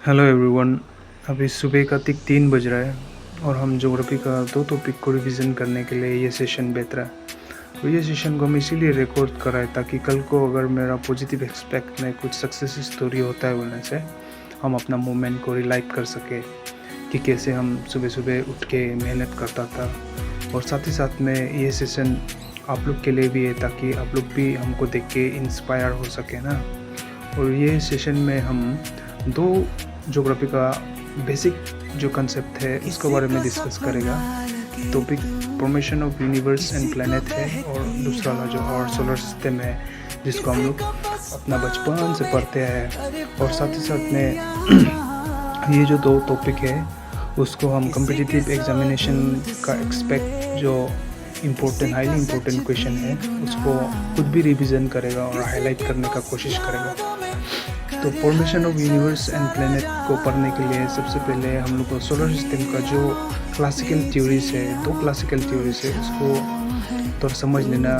Hello everyone. अभी सुबह का ठीक 3 बज रहा है और हम ज्योग्राफी का 2 टॉपिक को रिवीजन करने के लिए ये सेशन बेहतर है। और ये सेशन को हम इसीलिए रिकॉर्ड कर रहे हैं ताकि कल को अगर मेरा पॉजिटिव एक्सपेक्ट में कुछ सक्सेस स्टोरी होता है बोलने से हम अपना मोमेंट को रिलाइव कर सके कि कैसे हम सुबह सुबह उठ के मेहनत करता था। और साथ ही साथ में ये सेशन आप लोग के लिए भी है ताकि आप लोग भी हमको देख के इंस्पायर हो सके ना। और ये सेशन में हम 2 ज्योग्राफी का बेसिक जो कंसेप्ट है उसके बारे में डिस्कस करेगा। Topic formation of universe and planet है और दूसरा वाला जो और सोलर सिस्टम है जिसको हम लोग अपना बचपन से पढ़ते हैं। और साथ ही साथ में ये जो 2 टॉपिक है उसको हम कम्पिटिटिव एग्जामिनेशन का एक्सपेक्ट जो हाईली इम्पोर्टेंट क्वेश्चन है उसको खुद भी रिवीजन करेगा और हाईलाइट करने का कोशिश करेगा। तो formation of universe and planet को पढ़ने के लिए सबसे पहले हम लोग को सोलर सिस्टम का जो क्लासिकल थ्योरीज है 2 क्लासिकल थ्योरीज है उसको थोड़ा समझ लेना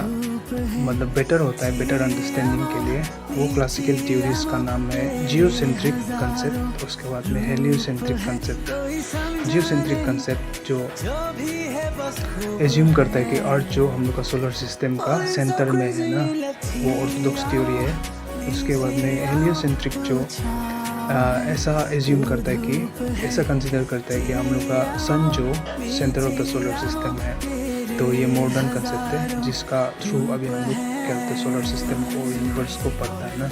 मतलब बेटर होता है, बेटर अंडरस्टैंडिंग के लिए। वो क्लासिकल थ्योरीज का नाम है जियोसेंट्रिक कंसेप्ट, उसके बाद में हेलियोसेंट्रिक कंसेप्ट। जियोसेंट्रिक कंसेप्ट जो एज्यूम करता है कि अर्थ जो हम लोग का सोलर सिस्टम का सेंटर में है ना, वो ऑर्थोडॉक्स थ्योरी है। उसके बाद में हेलियोसेंट्रिक जो ऐसा एज्यूम करता है कि ऐसा कंसिडर करता है कि हम लोग का सन जो centre of the solar system है। तो ये मॉडर्न कंसेप्ट है जिसका थ्रू अभी हम लोग क्या कहते हैं सोलर सिस्टम को यूनिवर्स को पढ़ता है ना।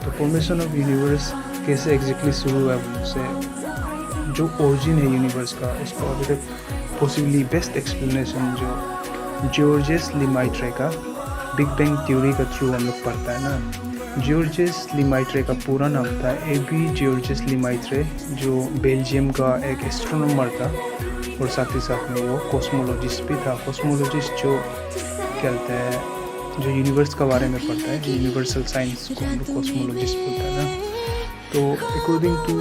तो फॉर्मेशन ऑफ यूनिवर्स कैसे एग्जैक्टली शुरू हुआ है उससे जो ओरिजिन है यूनिवर्स का उसको अभी तक पॉसिबली बेस्ट एक्सप्लेनेशन जो जॉर्जेस लेमाइत्रे का बिग बैंग थ्योरी का थ्रू हम लोग पढ़ता है ना। जॉर्जेस लेमाइत्रे का पूरा नाम था एबी जॉर्जेस लेमाइत्रे, जो बेल्जियम का एक एस्ट्रोनॉमर था और साथ ही साथ में वो कॉस्मोलॉजिस्ट भी था। कॉस्मोलॉजिस्ट जो कहते हैं जो यूनिवर्स का बारे में पढ़ता है, यूनिवर्सल साइंस को हम लोग कॉस्मोलॉजिस्ट बोलते हैं ना। तो अकॉर्डिंग टू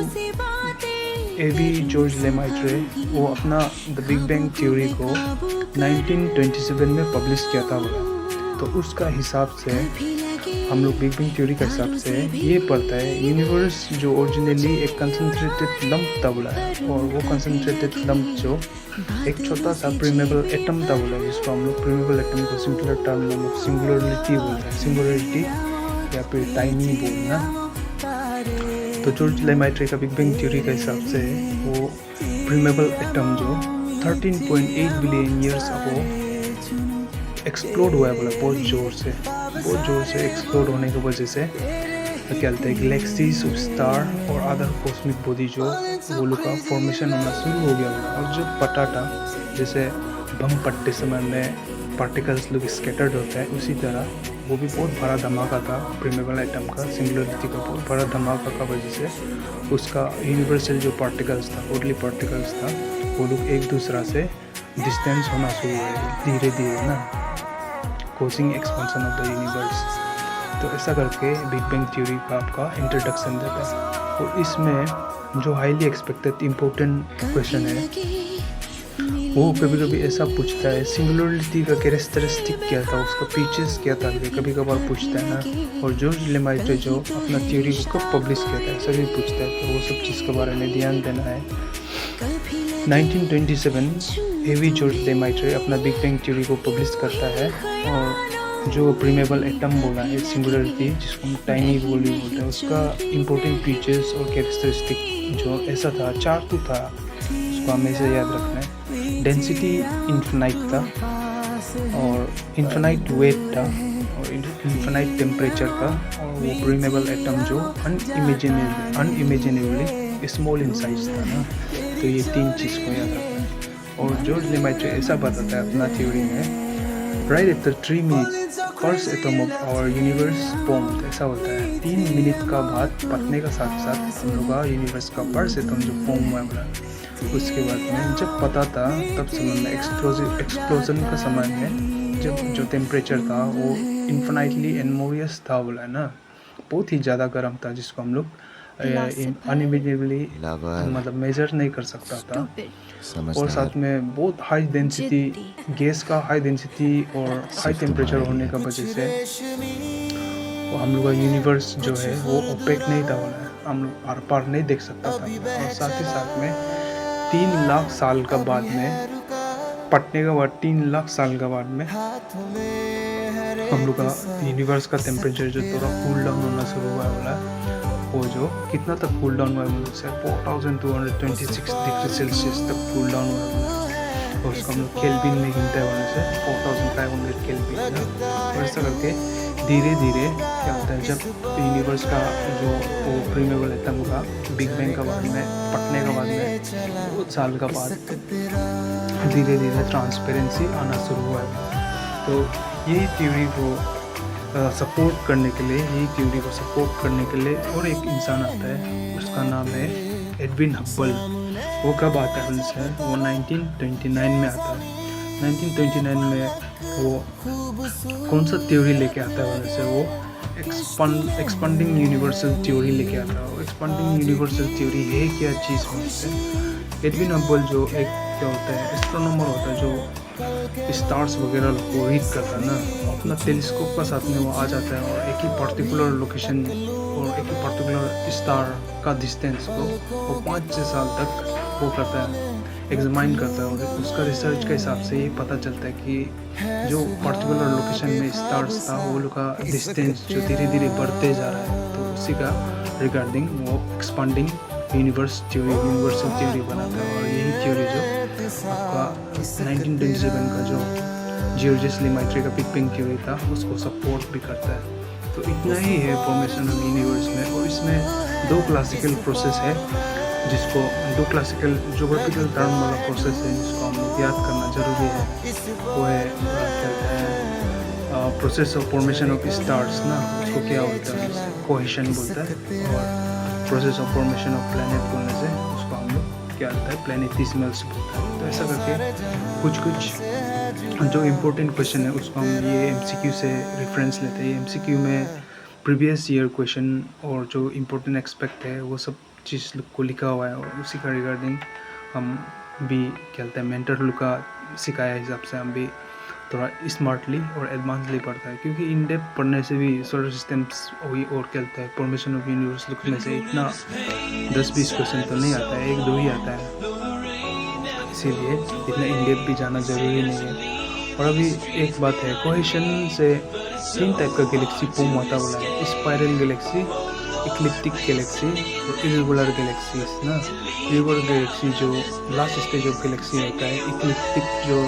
एबी जॉर्ज लेमाइत्रे वो अपना द बिग बैंग थ्योरी को 1927 में पब्लिश किया था बोला। तो उसका हिसाब से हम लोग बिग बैंग थ्योरी का हिसाब से ये पढ़ता है यूनिवर्स जो ओरिजिनली एक कंसंट्रेटेड लंप था बोला है। और वो कंसंट्रेटेड लंप जो एक छोटा सा प्रीमेबल एटम था बोला है, जिसको हम लोग प्रीमेबल एटम को सिंगुलर टर्म में लोग सिंगुलरिटी बोलते हैं, सिंगुलरिटी या फिर टाइनी बोलना। तो जॉर्ज लेमाइत्रे का बिग बैंग थ्योरी का हिसाब से वो प्रीमेबल एटम जो 13.8 बिलियन ईयर्स अगो एक्सप्लोड हुआ है बोला, बहुत ज़ोर से एक्सप्लोड होने की वजह से क्या कहते हैं गैलेक्सी सुपरस्टार और अदर कॉस्मिक बॉडी जो वो लोग का फॉर्मेशन होना शुरू हो गया। और जो पटाटा जैसे बम पट्टे समय में पार्टिकल्स लोग स्कैटर्ड होता है उसी तरह वो भी बहुत बड़ा धमाका था प्रीमेबल एटम का, सिंगुलरिटी का बहुत बड़ा धमाका का वजह से उसका यूनिवर्सल जो पार्टिकल्स था ओडली पार्टिकल्स था वो लोग एक दूसरा से डिस्टेंस होना शुरू हुआ धीरे धीरे ना, causing expansion of the universe. तो ऐसा करके बिग बैंग थ्योरी का आपका इंट्रोडक्शन देता है। और इसमें जो हाईली एक्सपेक्टेड इम्पोर्टेंट क्वेश्चन है वो कभी कभी ऐसा पूछता है सिंगुलरिटी का कैरेक्टरिस्टिक क्या था, उसका फीचर्स क्या था, कभी कभार पूछता है ना। और जॉर्ज लेमाइत्रे जो अपना थ्योरी को कब पब्लिश किया था ऐसा भी पूछता है, तो वो सब चीज़ के बारे में ध्यान देना है। 1927 एवी जॉर्ज लेमाइत्रे अपना बिग बैंग थ्योरी को पब्लिश करता है। और जो प्रीमेबल एटम बोला है सिंगुलरिटी जिसको हम टाइनी बोलते हैं उसका इम्पोर्टेंट फीचर्स और कैरेक्टरिस्टिक जो ऐसा था 4 तो था, उसको हमेशा याद रखना है। डेंसिटी इन्फिनाइट था और इन्फिनाइट वेट था और इन्फिनाइट टेम्परेचर था। और वो प्रीमेबल एटम जो अनइमेजिनेबली स्मॉल इन साइज था ना। तो ये 3 चीज़ को याद रखना है। और जॉर्ज लेमाइत्रे ऐसा बताता है अपना थ्योरी में right after 3 minute first atom of our universe formed, ऐसा होता है 3 मिनट का बाद पढ़ने का साथ साथ हम लोग का यूनिवर्स का फर्स्ट एटम जो फॉर्म हुआ है। उसके बाद में जब पता था तब समय में एक्सप्लोजन का समय में जब जो टेम्परेचर था वो इन्फिनाइटली एनमोरियस था बोला है ना, बहुत ही ज़्यादा गर्म था जिसको हम लोग अनइमेजिनेबली मतलब मेजर नहीं कर सकता था। और साथ में बहुत हाई डेंसिटी गैस का हाई डेंसिटी और हाई टेम्परेचर होने का वजह से हम लोग का यूनिवर्स जो है वो ओपेक नहीं था बोला है। हम लोग आर पार नहीं देख सकता था। और साथ ही साथ में 3 लाख साल का बाद में पटने के बाद 3 लाख साल के बाद में हम लोग का यूनिवर्स का टेम्परेचर जो थोड़ा कूल डाउन होना शुरू हुआ है, वो जो कितना तक कूल डाउन हुआ है मुझे 4226 डिग्री सेल्सियस तक कूल डाउन हुआ है। और उसको हम लोग केल्विन में गिनते हैं से 4500 केल्विन ना। और ऐसा करके धीरे धीरे क्या होता है, जब यूनिवर्स का जो वो प्रीमेबल एटम का बिग बैंग का बाद में पटने का बाद में कुछ साल का बाद धीरे धीरे ट्रांसपेरेंसी आना शुरू हुआ है। तो यही थ्योरी को सपोर्ट करने के लिए, यही थ्योरी को सपोर्ट करने के लिए और एक इंसान आता है, उसका नाम है एडविन हब्बल। वो कब आता है उनसे, वो 1929 में आता है। 1929 में वो कौन सा थ्योरी लेके आता है उनसे, वो एक्सपांडिंग यूनिवर्सल थ्योरी लेके आता है। वो एक्सपांडिंग यूनिवर्सल थ्योरी है क्या चीज़ उनसे। एडविन हब्बल जो एक क्या होता है, एस्ट्रोनॉमर होता है, जो स्टार्स वगैरह को रीड करता है ना, अपना टेलीस्कोप का साथ में वो आ जाता है और एक ही पर्टिकुलर लोकेशन और एक ही पर्टिकुलर स्टार का डिस्टेंस को वो 5-6 साल तक वो करता है, एग्जामाइन करता है। और उसका रिसर्च के हिसाब से ये पता चलता है कि जो पर्टिकुलर लोकेशन में स्टार्स था वो लोग का डिस्टेंस जो धीरे धीरे बढ़ते जा रहा है। तो उसी का रिगार्डिंग वो एक्सपांडिंग यूनिवर्सल थ्योरी बनाता है। और यही थ्योरी जो आपका 1927 का जो जियोर्जियस लेमाइत्रे का बिग बैंग थ्योरी था उसको सपोर्ट भी करता है। तो इतना ही है फॉर्मेशन ऑफ यूनिवर्स में। और इसमें 2 क्लासिकल प्रोसेस है, जिसको 2 क्लासिकल ज्योग्राफिकल टर्म वाला प्रोसेस है जिसको हम लोग याद करना ज़रूरी है। वो है क्या कहते हैं, process of formation of stars ना, उसको क्या बोलता है, कोहेशन बोलता है। और process of formation of planet बोलने से उसको हम लोग क्या होता है, प्लैनेटिसिमल्स बोलता है। तो ऐसा करके कुछ जो इम्पोर्टेंट क्वेश्चन है उसको हम ये MCQ से रेफरेंस लेते हैं। MCQ में प्रीवियस ईयर क्वेश्चन और जो इम्पोर्टेंट एक्सपेक्ट है वो सब चीज़ को लिखा हुआ है। और उसी का रिगार्डिंग हम भी क्या कहते हैं, मेंटर लोग का सिखाया हिसाब से हम भी थोड़ा स्मार्टली और एडवांसली पढ़ता है। क्योंकि इन डेप्थ पढ़ने से भी सोलर सिस्टम्स हुई और क्या कहते हैं फॉर्मेशन ऑफ यूनिवर्स लिखने से इतना 10-20 क्वेश्चन तो नहीं आता है, 1-2 ही आता है। इसीलिए इतना इन डेप्थ भी जाना ज़रूरी नहीं है। और अभी एक बात है, कोहेशन से 3 टाइप का गैलेक्सी फॉर्म होता बोला है, स्पाइरल गैलेक्सी, इक्लिप्टिक गैलेक्सी और इरेगुलर गैलेक्सीज ना। इरेगुलर गैलेक्सी जो लास्ट स्टेज ऑफ गैलेक्सी होता है, इक्लिप्टिक जो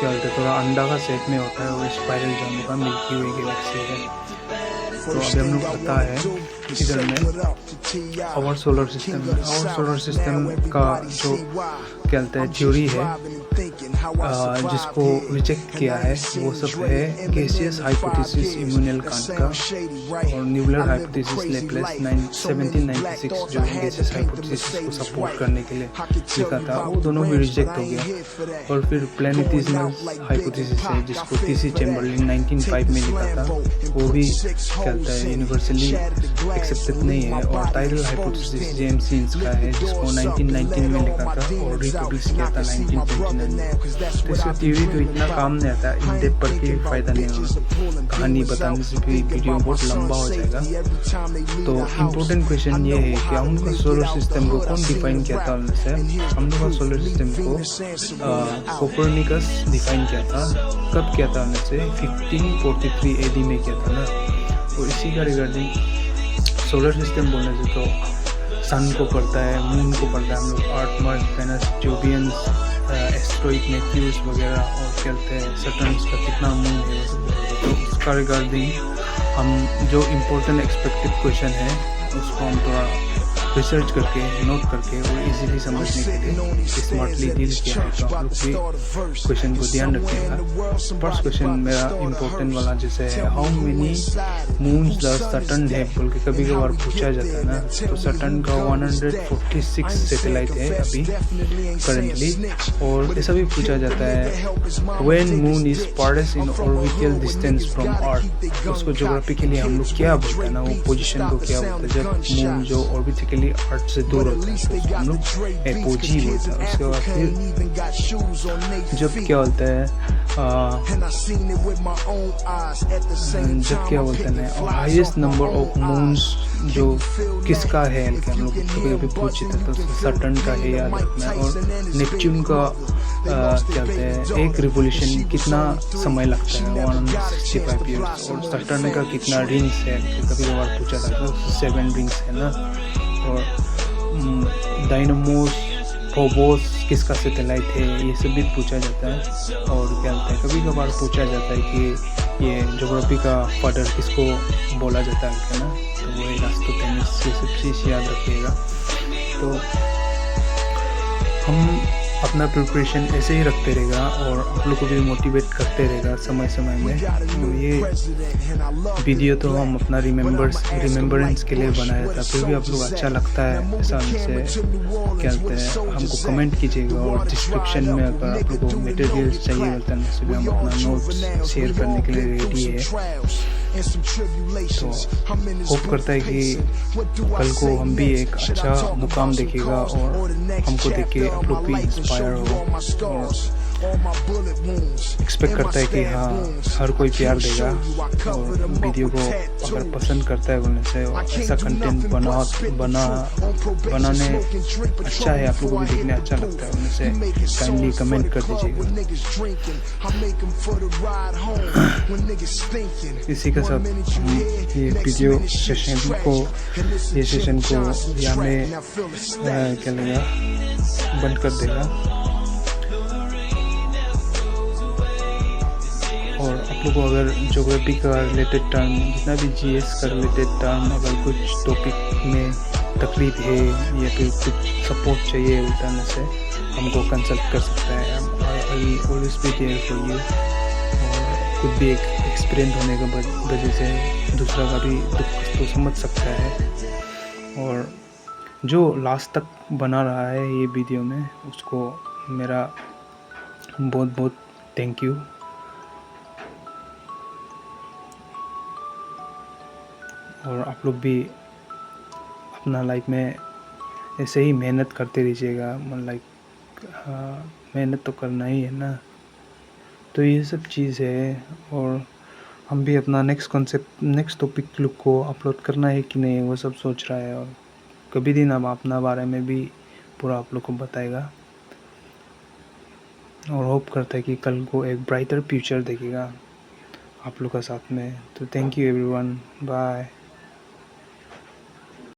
क्या बोलते हैं थोड़ा अंडा का शेप में होता है, और स्पाइरल जो हम लोग का मिल्की वे गैलेक्सी है। तो अभी हम लोग पता है इधर में आवर सोलर सिस्टम का जो क्या बोलते हैं थ्योरी है जिसको रिजेक्ट किया है वो सब है गैसियस हाइपोथेसिस इमैनुएल कांट का और न्यूक्लियर हाइपोथेसिस लेप्लेस 1796 जो गैसियस हाइपोथेसिस को सपोर्ट करने के लिए लिखा था, वो दोनों भी रिजेक्ट हो गया। और फिर प्लैनेटिसिमल हाइपोथेसिस है जिसको TC चैम्बरलिन 1905 में लिखा था, वो भी कहता है यूनिवर्सली एक्सेप्टेड नहीं है। और टाइडल हाइपोथेसिस जेम्स हिन्स का है जिसको 1919 में लिखा था और रिपब्लिश किया था 1929 में। तो इसका थ्योरी तो इतना काम नहीं आता, इन डेप्थ पढ़ के फ़ायदा नहीं होगा, कहानी बताने से भी वीडियो बहुत लंबा हो जाएगा। तो इम्पोर्टेंट क्वेश्चन ये है कि हम लोग का सोलर सिस्टम को कौन डिफाइन किया था उनसे। हम लोग का सोलर सिस्टम को कोपरनिकस डिफाइन किया था। कब किया था उनसे, 1543 AD में किया था ना। तो इसी का रिगार्डिंग सोलर सिस्टम बोलने से तो सन को पढ़ता है, मून को पढ़ता है हम लोग, अर्थ, मार्स, वेनस, जोबियंस, एस्ट्रॉइड, मैथ्यूस वगैरह, और कहते हैं सटर्न्स का कितना मून है। तो उसका रिगार्डिंग हम जो इम्पोर्टेंट एक्सपेक्टेड क्वेश्चन है उसको हम थोड़ा रिसर्च करके नोट करके और इजीली समझने के लिए स्मार्टली डील किया है। तो आप लोग भी क्वेश्चन को ध्यान रखिएगा। फर्स्ट क्वेश्चन मेरा इम्पोर्टेंट वाला जैसे है, how many moons the Saturn है बोल के कभी कभार पूछा जाता है ना। तो सटर्न का 146 सैटेलाइट है अभी करेंटली। और ऐसा भी पूछा जाता है when moon is farthest in orbital distance from earth, उसको ज्योग्राफिकली हम लोग क्या बोलते हैं ना, वो पोजीशन को क्या बोलते हैं जब मून जो ऑर्बिटिकली बेसिकली आर्ट से दूर होता है, तो हम लोग एपोजी बोलते हैं। उसके बाद फिर जब क्या होता है जब क्या बोलते हैं हाईएस्ट नंबर ऑफ मून्स जो किसका है, कि हम लोग कभी कभी पूछते थे तो सटर्न का है याद रखना है, और नेपच्यून का क्या बोलते हैं एक रिवोल्यूशन कितना समय लगता है 165 ईयर्स, और सटर्न का कितना रिंग्स है, कभी कभार पूछा था तो 7 रिंग्स है ना, और डायनामोस फोबोस किसका सैटेलाइट है, ये सब भी पूछा जाता है। और क्या बोलते हैं कभी कभार पूछा जाता है कि ये ज्योग्राफी का फादर किसको बोला जाता है ना, तो वो एरास्टोथेनिस, ये सब चीज़ याद रखिएगा। तो हम अपना प्रिपरेशन ऐसे ही रखते रहेगा और आप लोग को भी मोटिवेट करते रहेगा समय समय में। तो ये वीडियो तो हम अपना रिमेम्बरेंस के लिए बनाया था, फिर भी आप लोग अच्छा लगता है ऐसा हमसे क्या बोलते हैं हमको कमेंट कीजिएगा, और डिस्क्रिप्शन में अगर आप लोग को मटेरियल्स चाहिए होता है तो भी हम अपना नोट्स शेयर करने के लिए रेडी है। तो होप करता है कि कल को हम भी एक अच्छा मुकाम देखेगा और हमको देख के आप लोग भी इंस्पायर हो, और एक्सपेक्ट करता है कि हाँ हर कोई प्यार देगा, और वीडियो को अगर पसंद करता है बोलने से ऐसा कंटेंट बनाने अच्छा है, आप लोगों को भी देखने अच्छा लगता है बोलने से काइंडली कमेंट कर दीजिएगा। इसी के साथ ये वीडियो सेशन को यहाँ में क्या लगा बंद कर देगा। और आप लोगों को अगर ज्योग्राफी का रिलेटेड टर्म, जितना भी जीएस का रिलेटेड टर्म, अगर कुछ टॉपिक में तकलीफ है या फिर कुछ सपोर्ट चाहिए उठाने से हमको कंसल्ट कर सकता है। I always be there for you. और कुछ भी एक एक्सपीरियंस होने की वजह से दूसरा का भी दुख तो समझ सकता है। और जो लास्ट तक बना रहा है ये वीडियो में, उसको मेरा बहुत बहुत थैंक यू। और आप लोग भी अपना लाइफ में ऐसे ही मेहनत करते रहिएगा, लाइक मेहनत तो करना ही है ना। तो ये सब चीज़ है, और हम भी अपना नेक्स्ट टॉपिक लुक को अपलोड करना है कि नहीं वो सब सोच रहा है, और कभी दिन हम अपना बारे में भी पूरा आप लोग को बताएगा, और होप करता है कि कल को एक ब्राइटर फ्यूचर देखेगा आप लोग का साथ में। तो थैंक यू एवरीवन, बाय।